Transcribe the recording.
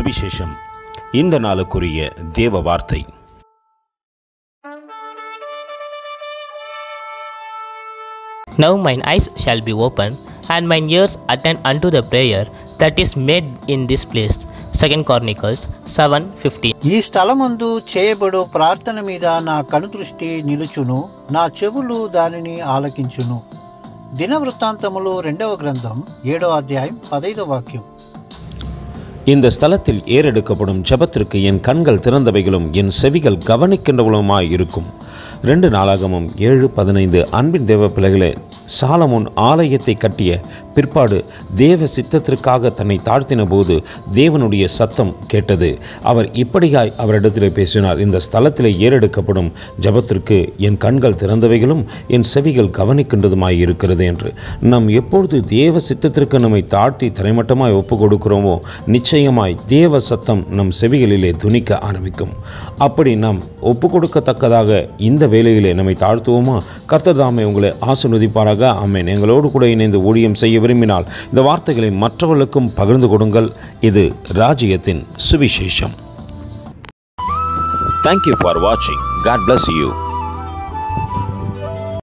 சுவிசேஷம். இந்த நாளுக்குரிய தேவ வார்த்தை. Now mine eyes shall be opened, and mine ears attend unto the prayer that is made in this place. 2 Chronicles 7:15. ఈ స్థలమందు చేయబడు ప్రార్థన మీద నా కనుదృష్టి నిలుచును, నా చెవులు దానిని ఆలకించును. దినవృత్తాంతములు 2వ గ్రంథం 7వ అధ్యాయం 15వ వాక్యం. இந்த ஸ்தலத்தில் ஏறெடுக்கப்படும் ஜெபத்திற்கு என் கண்கள் திறந்தவைகளும் என் செவிகள் கவனிக்கின்றவளுமாய் இருக்கும். 2 நாளாகமம் 7:15. அன்பின் தேவ பிள்ளைகளே, சாலமோன் ஆலயத்தை கட்டிய பிற்பாடு தேவ சித்தத்திற்காக தன்னை தாழ்த்தின போது தேவனுடைய சத்தம் கேட்டது. அவர் இப்படியாய் அவரிடத்தில் பேசினார், இந்த ஸ்தலத்தில் ஏறெடுக்கப்படும் ஜெபத்திற்கு என் கண்கள் திறந்தவைகளும் என் செவிகள் கவனிக்கின்றதுமாய் இருக்கிறது என்று. நாம் எப்பொழுது தேவ சித்தத்திற்கு நம்மை தாழ்த்தி தரைமட்டமாய் ஒப்பு கொடுக்கிறோமோ, நிச்சயமாய் தேவ சத்தம் நம் செவிகளிலே துணிக்க ஆரம்பிக்கும். அப்படி நாம் ஒப்பு கொடுக்கத்தக்கதாக இந்த வேளையிலே நம்மை தாழ்த்துவோமா? கர்த்தர் தாமே உங்களை ஆசீர்வதிப்பாராக. ஆமென். எங்களோடு கூட இணைந்து ஊழியம் செய்ய விரும்பினால் இந்த வார்த்தைகளை மற்றவர்களுக்கும் பகிர்ந்து கொடுங்கள். இது ராஜ்யத்தின் சுவிசேஷம். Thank you for watching. God bless you.